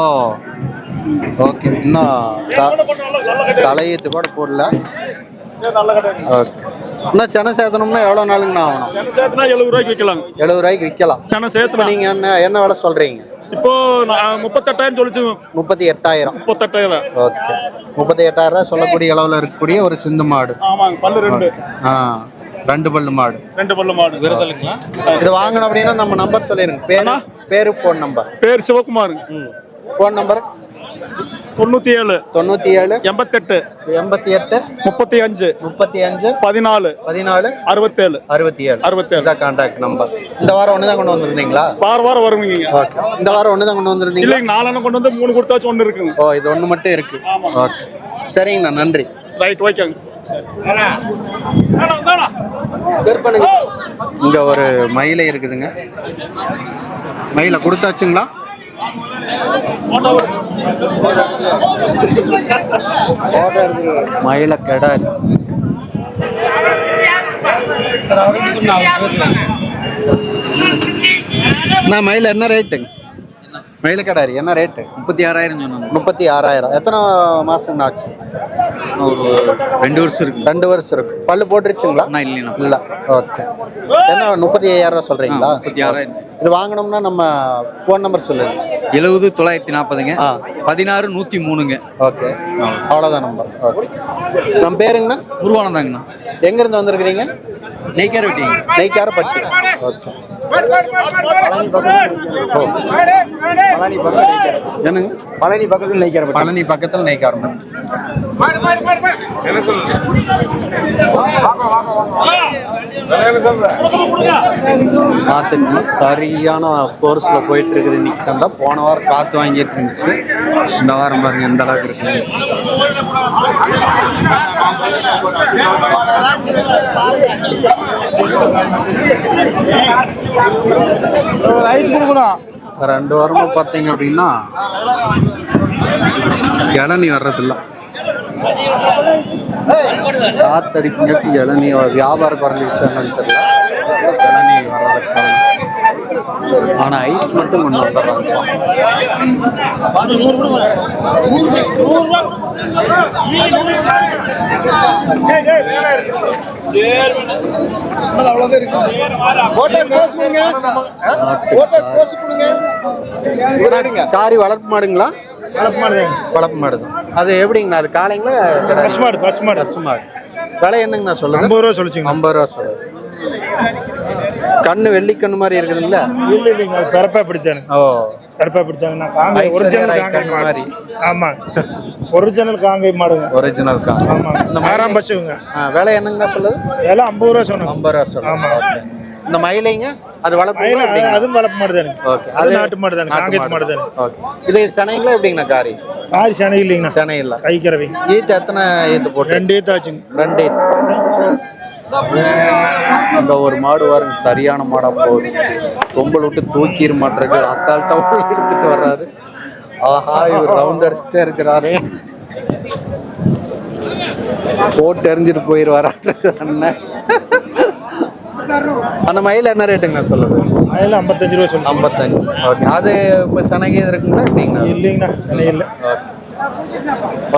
ஓகே. இன்னும் தலையீத்து கூட போடல. ஓகே. இன்னும் சென சேர்த்தணும்னா எவ்வளோ நாளுங்கண்ணா ஆகணும்? 70 ரூபாய்க்கு விற்கலாம். 70 ரூபாய்க்கு விற்கலாம். சென சேர்த்து நீங்க என்ன விலை சொல்றீங்க? இப்போ 38,000 சொல்லிச்சு. 38,000. 38,000. ஓகே. 38,000 சொல்லக்கூடிய அளவில் இருக்கக்கூடிய ஒரு சிந்து மாடு. ஆமாங்க. பல்லு 2. 2 பல்லு மாடு. 2 பல்லு மாடு. விருதலுங்களா? இது வாங்கணும் அப்படின்னா நம்ம நம்பர் சொல்லிருங்க. பேரு ஃபோன் நம்பர். பேர் சிவகுமார். ஃபோன் நம்பர் 97 98 88 85 14 14 67 67 இதான் கான்டாக்ட் நம்பர். இந்த வாரம் ஒன்று தான் கொண்டு வந்திருந்தீங்களா? வாரம் வருவீங்க. ஓகே. இந்த வாரம் ஒன்று தான் கொண்டு வந்திருந்தீங்க? இல்லைங்க, 4 கொண்டு வந்து 3 கொடுத்தாச்சும் 1 இருக்குங்க. ஓ இது 1 மட்டும் இருக்கு. ஓகே சரிங்கண்ணா, நன்றி. ரைட், ஓகேங்க. இங்க ஒரு மயிலை இருக்குதுங்க. மயிலை கொடுத்தாச்சுங்களா? மயில கெடாரி. மயில என்ன ரேட்டுங்க? மயிலக்கடாரி என்ன ரேட்டு? 36,000 சொன்னாங்க. 36,000. எத்தனை மாசம் ஆச்சு? ஒரு 2 வருஷம் இருக்கு. 2 வருஷம் இருக்கு. பல்லு போட்டுருச்சுங்களா? இல்லைண்ணா. இல்ல. ஓகே. என்ன 35,000 சொல்றீங்களா? 36,000. இது வாங்கணும்னா நம்ம ஃபோன் நம்பர் சொல்லுங்க. 70,940ங்க. 16,103ங்க. ஓகே, அவ்வளோதான் நம்பர். ஓகே, நம்ம பேருங்கண்ணா? உருவானதாங்கண்ணா. எங்கேருந்து வந்திருக்கிறீங்க? நெய்க்கார வெட்டிங்க. நெய்க்காரப்பட்டி. ஓகே. என்னங்க? பழனி பக்கத்தில் நெய்க்கார பழனி பக்கத்தில் நெய்க்காரப்பட்டி. பார்த்துக்கணும், சரியான ஃபோர்ஸில் போயிட்டு இருக்குது இன்னைக்கு சந்தை. போன வாரம் காற்று வாங்கிட்டு இருந்துச்சு, இந்த வாரம் பாருங்க எந்த அளவுக்கு இருக்கு. ஐஸ் கொடுக்கணும். 2 வாரமா பார்த்தீங்க அப்படின்னா இளநீ வர்றதில்ல. காத்தடிப்புங்காட்டி இளநீ வியாபாரம் குறைஞ்சிருச்சான்னு தெரியல. இளநீ வர்றதுக்கான ஆனால் ஐஸ் மட்டும் கொண்டு வந்துடுறாங்க. காரி வளர்ப்பு மாடுங்களா? வளர்ப்பு மாடு தான். அது எப்படிங்கண்ணா? அது காலைங்களா? பசு மாடு. விலை என்னங்கண்ணா சொல்லுங்க? 50 ரூபா சொல்லிச்சுங்க. 50 ரூபா சொல்லுங்க. கண்ணு வெள்ளிக்கண்ணு மாதிரி இருக்குதுங்களா? இல்லைங்க, அது பிறப்பா பிடிச்சானு. ஓ, பிறப்பா பிடிச்சாங்கன்னா காங்கை ஒரிஜினல் காங்கை மாதிரி. ஆமா, ஒரிஜினல் காங்கை மாடுங்க. ஒரிஜினல் காங்கை. ஆமா, இந்த மாறாம் பசுங்க. விலை என்னங்கண்ணா சொல்லுது? விலை 50 ரூபா சொன்னாங்க. 50 ரூபா சொல்லுங்க. ஆமா. இந்த மயிலைங்க அது வளர்ப்பு? அதுவும் வளர்ப்பு மாடு தானே. ஓகே, அது நாட்டு மாடு தானே, காங்கேயத்து மாடு தானே. ஓகே. இது சனைங்களா எப்படிங்கண்ணா? காரி சனை இல்லைங்கண்ணா. சனை இல்லை. கைக்கிறவை ஈத்து எத்தனை ஈத்து போட்டு? 2 ஈத்து ஆச்சுங்க. 2 ஈத்து. இந்த ஒரு மாடு வாருங்க, சரியான மாடா போகுது. கொம்பல் விட்டு தூக்கிற மாட்டிருக்கு. அசால்ட்டா எடுத்துட்டு வர்றாரு. ஆஹா, இவர் ரவுண்ட் அடிச்சுட்டே இருக்கிறாரு. போட்டு எறிஞ்சிட்டு போயிடுவாரு அண்ணன். அந்த மயில் என்ன ரேட்டுங்கண்ணா சொல்லுது? மயில் 55 ரூபா சொல்லுங்க. 55. ஓகே. அது இப்போ சனகே இருக்குங்களா எப்படிங்கண்ணா? இல்லைங்கண்ணா, சனை இல்லை.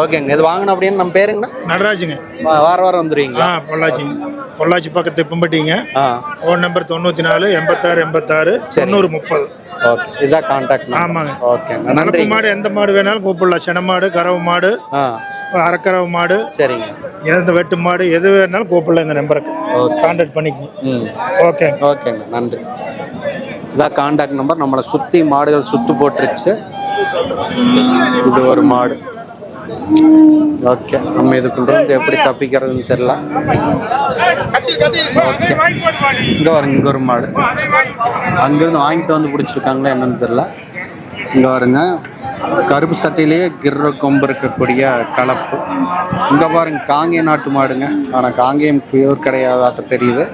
ஓகேங்க. இது வாங்கணும் அப்படின்னு நம்ம பேருங்கண்ணா? நடராஜுங்க. வாரம் வந்துடுவீங்களா? பொள்ளாச்சி பக்கத்து இப்பம்பட்டிங்க. Phone number 94 86 86 90 30. ஓகே, இதான் கான்டாக்ட். ஆமாங்க. ஓகே, நன்றி. மாடு எந்த மாடு வேணாலும் கூப்பிடலாம். சென மாடு, கறவை மாடு, அரைக்கறவை மாடு, சரிங்க, எந்த வெட்டு மாடு எது வேணாலும் கூப்பிடலாம். இந்த நம்பருக்கு கான்டாக்ட் பண்ணிக்கங்க. ஓகே, ஓகேங்க, நன்றி. இதான் கான்டாக்ட் நம்பர். நம்மளை சுற்றி மாடுகள் சுற்று போட்டுருச்சு. இது ஒரு மாடு. ஓகே, நம்ம இதுக்குள்ள இருந்து எப்படி தப்பிக்கிறதுன்னு தெரியல. ஓகே, இங்கே வருங்க, இங்கே ஒரு மாடு. அங்கேருந்து வாங்கிட்டு வந்து பிடிச்சிருக்காங்களா என்னன்னு தெரியல. இங்கே வருங்க, கருப்பு சட்டையிலேயே கிர்ற கொம்பு இருக்கக்கூடிய கலப்பு. இங்கே பாருங்க, காங்கேயம் நாட்டு மாடுங்க. ஆனால் காங்கேயம் பியூர் கிடையாதாட்ட தெரியுது.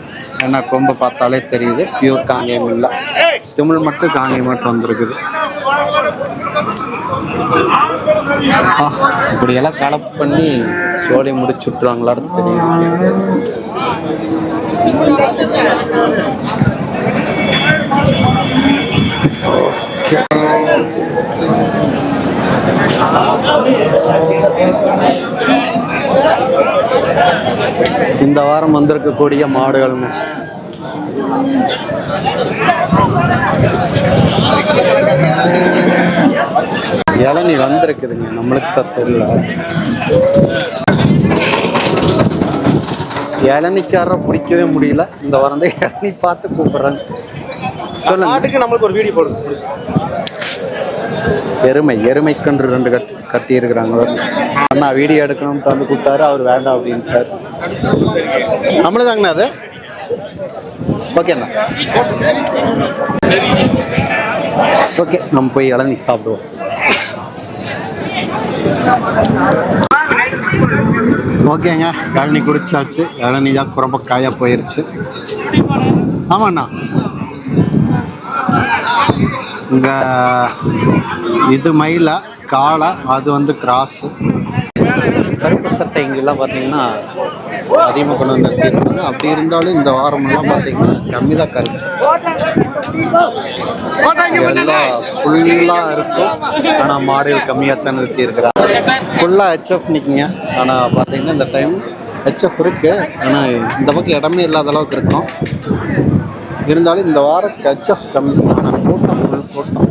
ஏன்னா கொம்பை பார்த்தாலே தெரியுது பியூர் காங்கேயம் இல்லை. தமிழ் மட்டும் காங்கேயம் மட்டும் வந்திருக்குது. இப்படியெல்லாம் கலப்பு பண்ணி சோலை முடிச்சு விட்டுருவாங்களான்னு தெரியுது. இந்த வாரம் வந்திருக்கக்கூடிய மாடுகள்ங்க. இளநீ வந்திருக்குதுங்க, நம்மளுக்கு தான் தெரியல. இளநிக்காரரை பிடிக்கவே முடியல. இந்த வாரம் தான் இளநீ பார்த்து கூப்பிடுறாங்க. சொல்லுங்க, நம்மளுக்கு ஒரு வீடியோ போடுங்க. எருமைக்கன்று 2 கட்டி இருக்கிறாங்க. அண்ணா வீடியோ எடுக்கணும்னு வந்து கூப்பிட்டாரு, அவர் வேண்டாம் அப்படின்ட்டாரு. நம்மளுதாங்கண்ணா அது. ஓகேண்ணா, ஓகே, நம்ம போய் இளநீ சாப்பிடுவோம். ஓகேங்க, இளநீ குடிச்சாச்சு. இளநீ தான் ரொம்ப காயாக போயிருச்சு. ஆமாண்ணா, இந்த இது மயில காளை, அது வந்து கிராஸு. கருப்பு சட்டை இங்கெல்லாம் பார்த்தீங்கன்னா அதிகமாக கொண்டு வந்து நிறுத்திருக்காங்க. அப்படி இருந்தாலும் இந்த வாரமெல்லாம் பார்த்தீங்கன்னா கம்மி தான் கருப்பு. எல்லாம் ஃபுல்லாக இருக்கும். ஆனால் மாடுகள் கம்மியாக தான் நிறுத்தி இருக்கிறாங்க. ஃபுல்லாக ஹெச்எஃப் நிற்குங்க. ஆனால் பார்த்தீங்கன்னா இந்த டைம் ஹெச்எஃப் இருக்கு. ஆனால் இந்த பக்கம் இடமே இல்லாத அளவுக்கு இருக்கும். இருந்தாலும் இந்த வாரம் ஹெச்எஃப் கம்மி. ஆனால் கூட்டம் ஃபுல் கூட்டம்.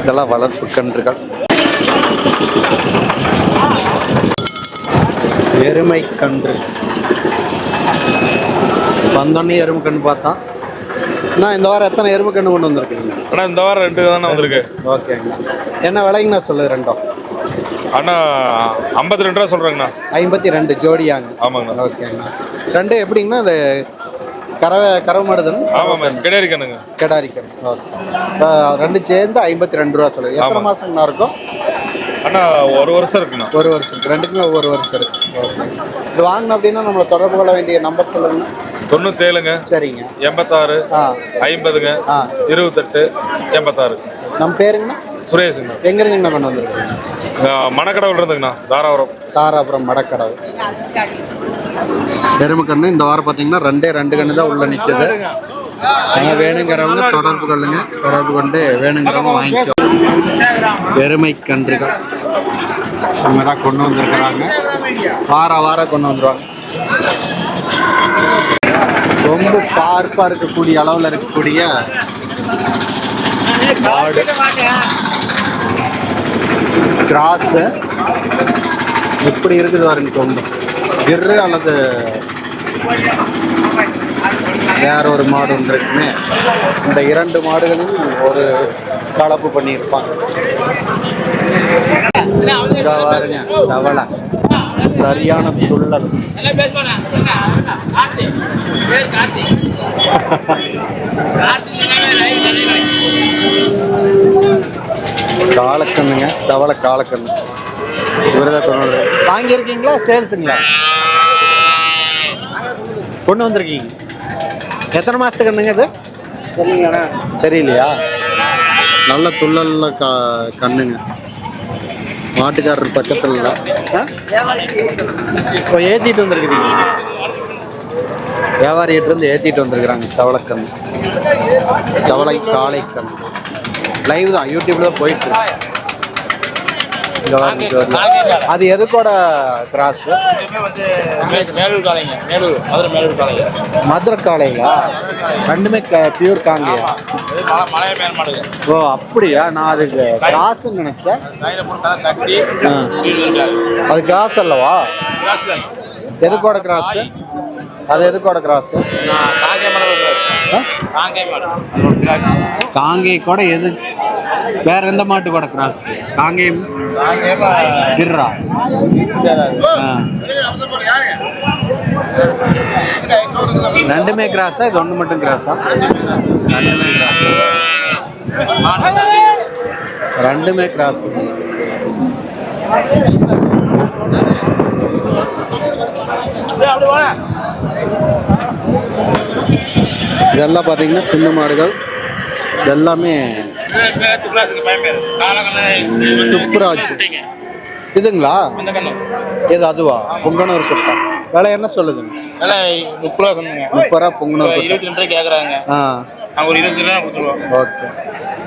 இதெல்லாம் வளர்ப்பு கன்றுகள். எருமை கன்று வந்தோடனே எருமை கன்று பார்த்தா. நான் இந்த வாரம் எத்தனை எருமை கன்று கொண்டு வந்திருக்கீங்க? ஆனால் இந்த வாரம் 2 தானே வந்திருக்கு. ஓகேங்கண்ணா. என்ன விலைங்கண்ணா சொல்லுது ரெண்டும்? அண்ணா 52 ரூபா சொல்கிறேங்கண்ணா. 52 ஜோடியாங்க. ஆமாங்கண்ணா. ஓகேங்கண்ணா. ரெண்டு எப்படிங்கண்ணா? அது கறவை மாடுதானே? ஆமாம், கிடாரி கண்ணுங்க. கிடாரி கன்று. ஓகே. ரெண்டு சேர்ந்து 52 ரூபா சொல்லுது. எத்தனை மாதங்கண்ணா இருக்கும்? அண்ணா 1 வருஷம் இருக்குண்ணா. 1 வருஷம். ரெண்டுக்குமே ஒவ்வொரு வருஷம் இருக்கு. ஓகே. இது வாங்கின அப்படின்னா நம்மளை தொடர்பு கொள்ள வேண்டிய நம்பர் சொல்லுங்கண்ணா. 97ங்க. சரிங்க. 86 ஆ 50ங்க. 28 86. நம்ம பேருங்கண்ணா? சுரேஷுங்கண்ணா. எங்கேருங்கண்ணா கொண்டு வந்திருக்கீங்க? மணக்கடவுள் இருந்துங்கண்ணா, தாராபுரம். தாராபுரம் மடக்கடவு. எருமை கன்று இந்த வாரம் பார்த்தீங்கன்னா 2 கன்று தான் உள்ள நிற்குது. ஆனால் வேணுங்கிறவங்க தொடர்பு கொள்ளுங்க. தொடர்பு கொண்டு வேணுங்கிறவங்க வாங்கிக்கோ. எருமை கன்றுகள் இந்த மாதிரி கொண்டு வந்திருக்கிறாங்க. வாரம் கொண்டு வந்துடுவாங்க. ரொம்ப ஷார்ப்பாக இருக்கக்கூடிய அளவில் இருக்கக்கூடிய மாடு கிராஸு எப்படி இருக்குது பாருங்க. ரொம்ப கிர்ரு அல்லது வேற ஒரு மாடு ஒன்று இருக்குமே. இந்த 2 மாடுகளும் ஒரு கலப்பு பண்ணியிருப்பாங்க. பாருங்க தவளை சரியான துள்ளல். காலக்கண்ணுங்க, செவலை காலக்கண்ணு. இவர்தான் கொண்டு வந்து வாங்கியிருக்கீங்களா? சேல்ஸுங்களா? கொண்டு வந்திருக்கீங்க. எத்தனை மாதத்துக்கு கண்ணுங்க இது? தெரியலையா? நல்ல துள்ளல்ல கண்ணுங்க. மாட்டுக்காரர் பக்கத்தில் இல்லை. இப்போ ஏற்றிட்டு வந்துருக்குறீங்க. வியாபாரியிட்டிருந்து ஏற்றிட்டு வந்துருக்குறாங்க. செவலைக்கண், செவலை காளைக்கண். லைவ் தான், யூடியூப்ல தான் போயிட்டு இருக்கு. அது எதுக்கோட கிராஸ்? மேலூர் காளைங்க. மேலூர் காளைங்க. மதுரை காளைங்களா? ரெண்டுமே பியூர் காங்கயா? மலைய மேல் மாடுங்க. ஓ அப்படியா? நான் அதுக்கு கிராஸ்ன்னு நினைச்சேன். அது கிராஸ் அல்லவா? எதுக்கோட கிராஸ்? அது எதுக்கோட கிராஸ்? காங்கை கூட எது? வேற எந்த மாட்டு கூட கிராஸ்? காங்கேயம் கிர்ரா. ரெண்டுமே கிராஸா? இது ஒன்று மட்டும் கிராஸா? ரெண்டுமே கிராஸ். ரெண்டுமே கிராஸ். இதெல்லாம் பார்த்தீங்கன்னா சின்ன மாடுகள். எல்லாமே சுப்ராஜ். இதுங்களா? இது அதுவா? பொங்கனூர் குட்டா. விலை என்ன சொல்லுதுங்க? 30 ரூபா சொன்னீங்க. 30 ரூபா பொங்கனூர். 22 கேட்குறாங்க. ஒரு 22 ரூபா கொடுத்துருவோம். ஓகே.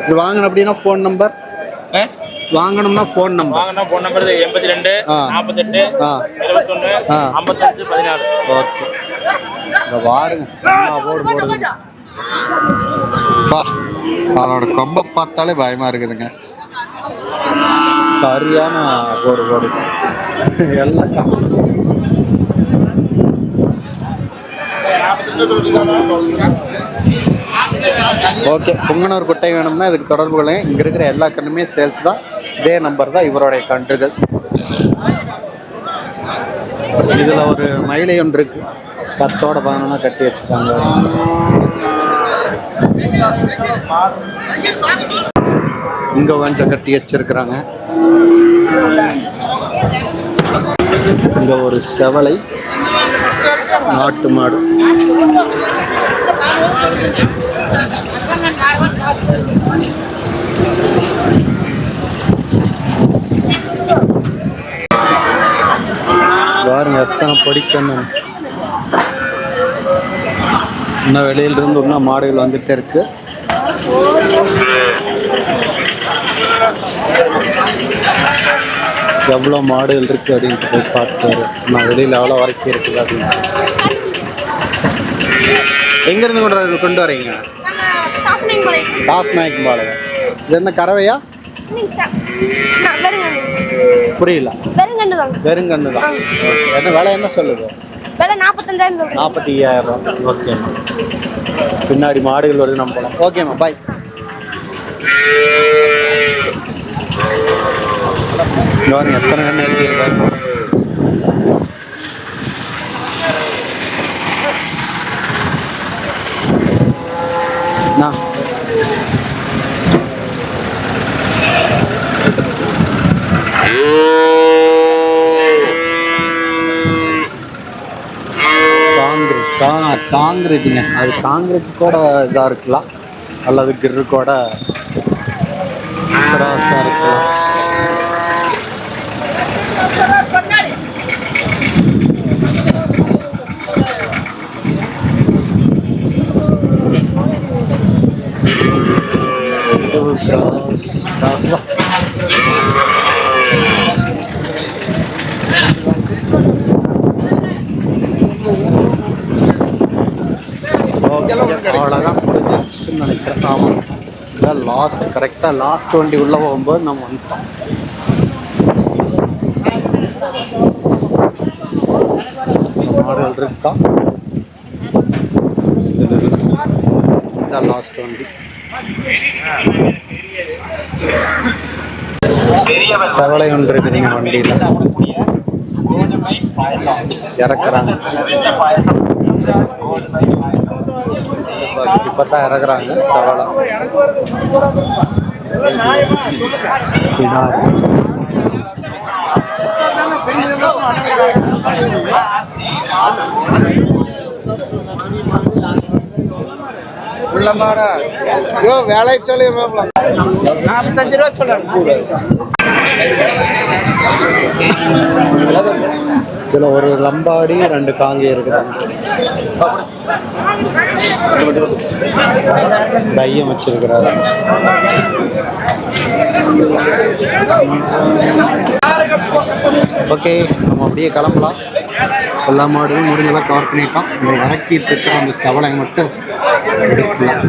இது வாங்கணும் அப்படின்னா ஃபோன் நம்பர்? வாங்கணும்னா ஃபோன் நம்பர்? வாங்கினா ஃபோன் நம்பர் 82 48 21 55 14. ஓகே. இந்த பாருங்க போடுங்க. பா, அதோட கொம்பை பார்த்தாலே பயமா இருக்குதுங்க. சரியான போடு எல்லாம். ஓகே. பொங்கனூர் குட்டை வேணும்னா இதுக்கு தொடர்பு கொள்ளுங்க. இங்கே இருக்கிற எல்லா கண்ணுமே சேல்ஸ் தான். இதே நம்பர் தான் இவருடைய கன்றுகள். இதில் ஒரு மயிலை ஒன்று இருக்கு. கத்தோட பானம்னா கட்டி வச்சுருக்காங்க. இங்கே கொஞ்சம் கட்டி வச்சிருக்கிறாங்க. இங்கே ஒரு செவலை நாட்டு மாடு. பாருங்க எத்தனை படிக்கணும். இன்னும் வெளியிலிருந்து இன்னும் மாடுகள் வந்துகிட்டே இருக்கு. எவ்வளோ மாடுகள் இருக்குது அப்படின்ட்டு போய் பார்த்துட்டு நான் வெளியில் எவ்வளோ வரைக்கும் இருக்குது அப்படின்னு. எங்கேருந்து கொண்டு வரீங்க? டாஸ்நாயக்கம் பாளையம். இது என்ன கறவையா? புரியல. வெறுங்கண்ணு தான். என்ன விலை என்ன சொல்லுது? 45,000. ஓகே. பின்னாடி மாடுகள் வருது நம்ம போகலாம். ஓகேம்மா பாய். எத்தனை கண்ணு எடுத்துருக்காங்க. காங்கிரீஜுங்க. அது காங்கிரீட் கூட இதாக இருக்கலாம், அல்லது கிரு கூட கிராஸாக இருக்கலாம். அவ்வளோதான் முடிஞ்சிருச்சுன்னு நினைக்கிறேன். ஆமாம், இதான் லாஸ்ட். கரெக்டாக லாஸ்ட் வண்டி உள்ளே போகும்போது நம்ம வந்துட்டோம். மாடல் இருக்கா? இதான் லாஸ்ட் வண்டி. செவலை ஒன்று இருக்குதுங்க வண்டியில். இறக்குறாங்க. இப்போ தான் இறக்குறாங்க செவலை. வேலை சொல்லி 45 ரூபா சொல்ல. இதில் ஒரு லம்பாடி 2 காங்கி இருக்கிறாங்க. தையம் வச்சிருக்கிறாரு. ஓகே, நம்ம அப்படியே கிளம்பலாம். எல்லா மாடுகளும் முடிஞ்செல்லாம் கவர் பண்ணிட்டோம். இந்த இறக்கிட்டு இருக்கிற அந்த செவலை மட்டும் எடுக்கலாம்.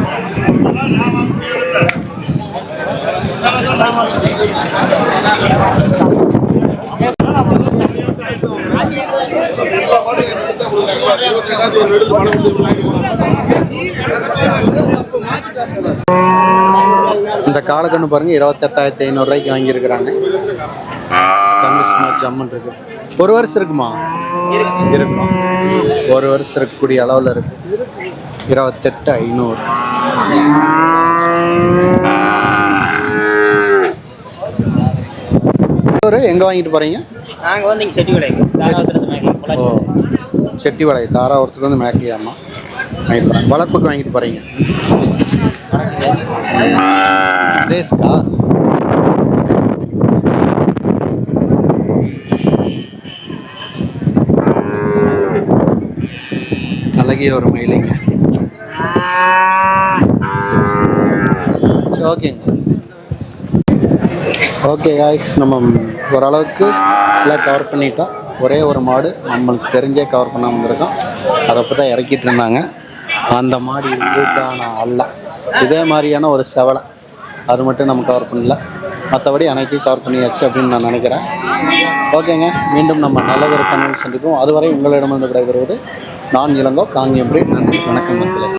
இந்த காலக்கண்ணு பாருங்க, 28,500 ரூபாய்க்கு வாங்கியிருக்கிறாங்க. கண்ணு சும்மா ஜம்மன் இருக்கு. 1 வருஷம் இருக்குமா? இருக்கும். 1 வருஷம் இருக்கக்கூடிய அளவில் இருக்கு. 28,500. எங்க வாங்கிட்டு போறீங்க? நாங்க வந்து இங்க செட்டிவளை ஓ, செட்டிவளை தாராபுரத்துக்கு வந்து மேக்கையாமா வாங்கிட்டு போறேன். வளர்ப்புக்கு வாங்கிட்டு போறீங்க? ரேஸ்கா? கலகிய ஒரு மயிலைங்க. ஓகேங்க. ஓகே காய்ஸ், நம்ம ஓரளவுக்கு எல்லாம் கவர் பண்ணிட்டோம். ஒரே ஒரு மாடு நம்மளுக்கு தெரிஞ்சே கவர் பண்ணாமல் வந்திருக்கோம். அதை அப்போ தான் இறக்கிட்டு இருந்தாங்க. அந்த மாடு இதுக்கான அல்ல, இதே மாதிரியான ஒரு செவலை, அது மட்டும் நம்ம கவர் பண்ணல. மற்றபடி அனைத்தையும் கவர் பண்ணியாச்சு அப்படின்னு நான் நினைக்கிறேன். ஓகேங்க, மீண்டும் நம்ம நல்லதொரு கண்ணு சந்திப்போம். அதுவரை உங்களிடமிருந்து விடைபெறுவது நான் இளங்கோ காங்கேயம். நன்றி, வணக்கம் மக்களே.